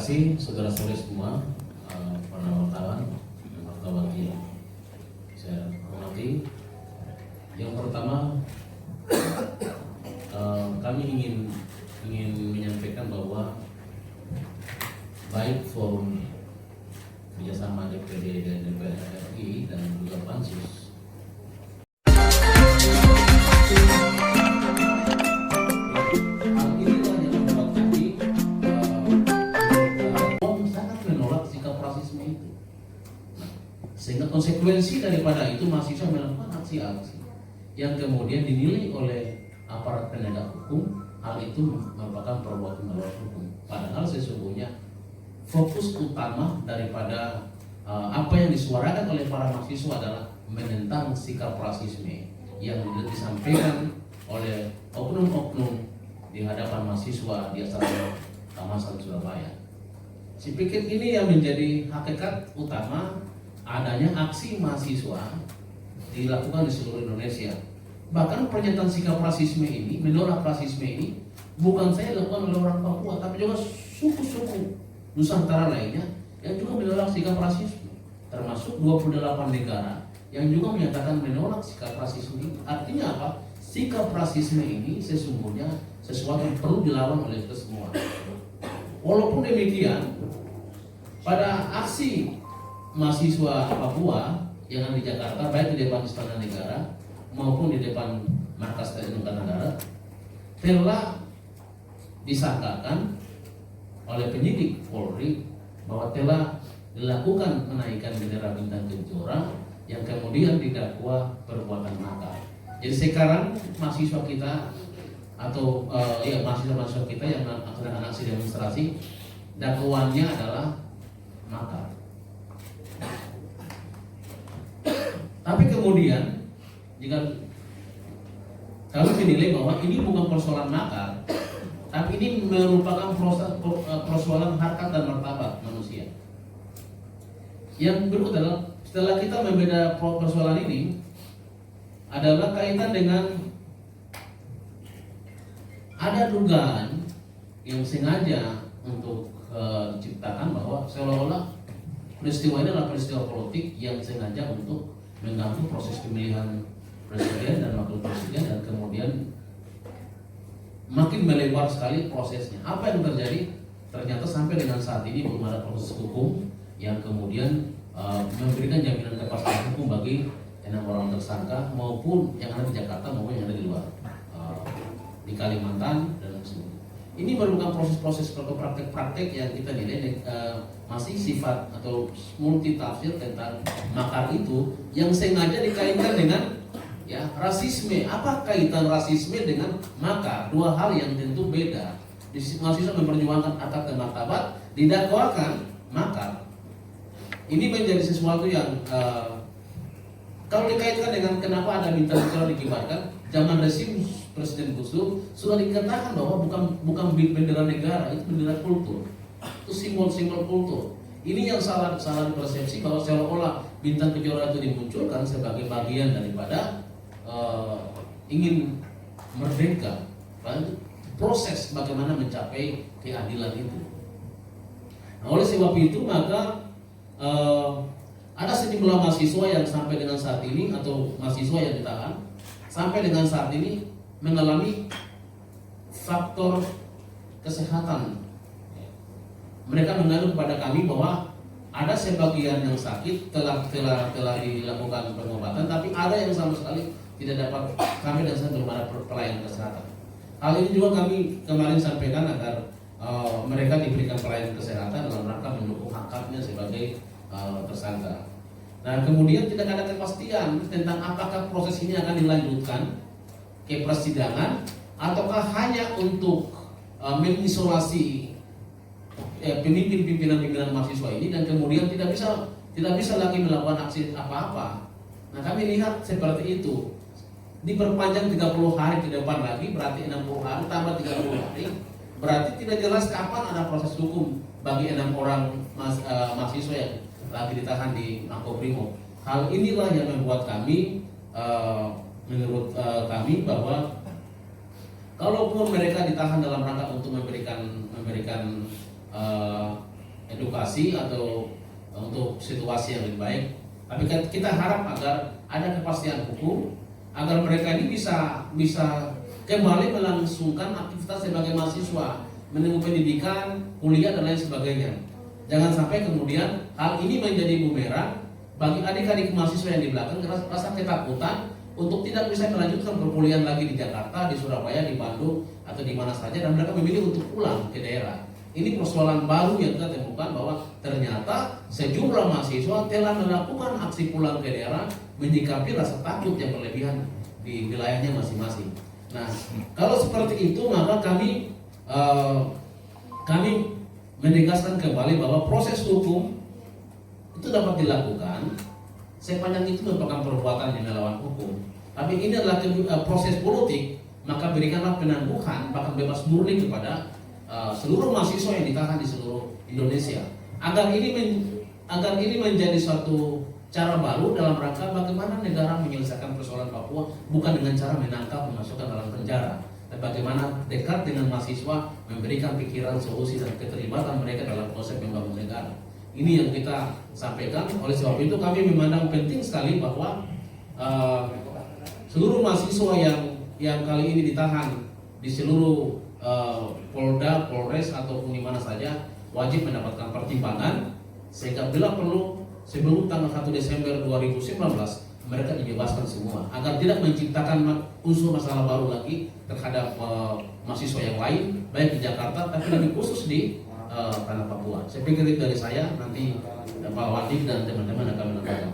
kasih saudara-saudara semua, para wartawan dan wartawati yang saya hormati. Yang pertama, kami ingin menyampaikan bahwa baik forum kerjasama DPD dan DPR RI dan juga Pansus sangat menolak sikap rasisme itu. Sehingga konsekuensi daripada itu mahasiswa melakukan aksi-aksi yang kemudian dinilai oleh aparat penegak hukum hal itu merupakan perbuatan melawan hukum. Padahal sesungguhnya fokus utama daripada apa yang disuarakan oleh para mahasiswa adalah menentang sikap rasisme yang disampaikan oleh oknum-oknum di hadapan mahasiswa di asrama Kamasan Surabaya. Saya pikir ini yang menjadi hakikat utama adanya aksi mahasiswa dilakukan di seluruh Indonesia. Bahkan pernyataan sikap rasisme ini, menolak rasisme ini, bukan saya lakukan oleh orang Papua, tapi juga suku-suku Nusantara lainnya yang juga menolak sikap rasisme, termasuk 28 negara yang juga menyatakan menolak sikap rasisme ini. Artinya apa? Sikap rasisme ini sesungguhnya sesuatu yang perlu dilawan oleh kita semua. Walaupun demikian, pada aksi mahasiswa Papua yang ada di Jakarta, baik di depan Istana Negara maupun di depan Markas TNI Angkatan Darat, telah disangkakan oleh penyidik Polri bahwa telah dilakukan menaikan bendera bintang kencora yang kemudian didakwa perbuatan makar. Jadi sekarang mahasiswa kita atau mahasiswa kita yang melaksanakan aksi demonstrasi, dakwaannya adalah makar. Tapi kemudian jika kami menilai bahwa ini bukan persoalan makar, tapi ini merupakan persoalan harkat dan martabat manusia. Yang berikut adalah setelah kita membeda persoalan ini adalah kaitan dengan ada dugaan yang sengaja untuk diciptakan bahwa seolah-olah peristiwa ini adalah peristiwa politik yang sengaja untuk mengganggu proses pemilihan presiden dan wakil presiden, dan kemudian makin melebar sekali prosesnya. Apa yang terjadi? Ternyata sampai dengan saat ini belum ada proses hukum yang kemudian memberikan jaminan kepastian hukum bagi 6 orang tersangka maupun yang ada di Jakarta maupun yang ada di luar, di Kalimantan dan sebagainya. Ini merupakan proses-proses atau praktek-praktek yang kita nilai masih sifat atau multi tafsir tentang makar itu yang sengaja dikaitkan dengan rasisme. Apa kaitan rasisme dengan makar? Dua hal yang tentu beda. Di sisi mahasiswa memperjuangkan harkat dan martabat, didakwakan makar. Ini menjadi sesuatu yang kalau dikaitkan dengan kenapa ada bintang kencora dikibarkan, zaman rezim Presiden Gus Dur sudah dikatakan bahwa bukan bendera negara, itu bendera kultur, itu simbol-simbol kultur. Ini yang salah persepsi bahwa seolah-olah bintang kencora itu dimunculkan sebagai bagian daripada ingin merdeka, proses bagaimana mencapai keadilan itu. Nah, oleh sebab itu maka ada sejumlah mahasiswa yang sampai dengan saat ini atau mahasiswa yang ditahan sampai dengan saat ini mengalami faktor kesehatan. Mereka mengadu kepada kami bahwa ada sebagian yang sakit telah dilakukan pengobatan, tapi ada yang sama sekali tidak dapat. Kami dan saya belum ada pelayanan kesehatan. Hal ini juga kami kemarin sampaikan agar mereka diberikan pelayanan kesehatan dalam rangka mendukung hak-haknya sebagai tersangka. Nah, kemudian tidak ada kepastian tentang apakah proses ini akan dilanjutkan ke persidangan ataukah hanya untuk mengisolasi pimpinan mahasiswa ini dan kemudian tidak bisa lagi melakukan aksi apa-apa. Nah, kami lihat seperti itu. Diperpanjang 30 hari ke depan lagi, berarti 60 hari tambah 30 hari. Berarti tidak jelas kapan ada proses hukum bagi 6 orang mahasiswa yang lagi ditahan di Makobrimob. Hal inilah yang membuat kami menurut kami bahwa kalaupun mereka ditahan dalam rangka untuk memberikan situasi atau untuk situasi yang lebih baik. Tapi kita harap agar ada kepastian hukum, agar mereka ini bisa kembali melangsungkan aktivitas sebagai mahasiswa, menempuh pendidikan, kuliah dan lain sebagainya. Jangan sampai kemudian hal ini menjadi bumerang bagi adik-adik mahasiswa yang di belakang rasa ketakutan untuk tidak bisa melanjutkan perkuliahan lagi di Jakarta, di Surabaya, di Bandung atau di mana saja, dan mereka memilih untuk pulang ke daerah. Ini persoalan baru yang kita temukan, bahwa ternyata sejumlah mahasiswa telah melakukan aksi pulang ke daerah menyikapi rasa takut yang berlebihan di wilayahnya masing-masing. Nah, kalau seperti itu maka kami menegaskan kembali bahwa proses hukum itu dapat dilakukan sepanjang itu merupakan perbuatan yang melawan hukum. Tapi ini adalah proses politik, maka berikanlah penangguhan bahkan bebas murni kepada seluruh mahasiswa yang ditahan di seluruh Indonesia, agar ini menjadi suatu cara baru dalam rangka bagaimana negara menyelesaikan persoalan Papua, bukan dengan cara menangkap, memasukkan dalam penjara, dan bagaimana dekat dengan mahasiswa, memberikan pikiran, solusi dan keterlibatan mereka dalam proses membangun negara. Ini yang kita sampaikan. Oleh sebab itu kami memandang penting sekali bahwa seluruh mahasiswa yang kali ini ditahan di seluruh Polda, Polres ataupun di mana saja wajib mendapatkan pertimbangan, sehingga bila perlu sebelum tanggal 1 Desember 2019 mereka dibebaskan semua, agar tidak menciptakan unsur masalah baru lagi terhadap mahasiswa yang lain baik di Jakarta tapi lebih khusus di tanah Papua. Saya pikir itu dari saya, nanti Pak Wadi dan teman-teman akan menambahkan.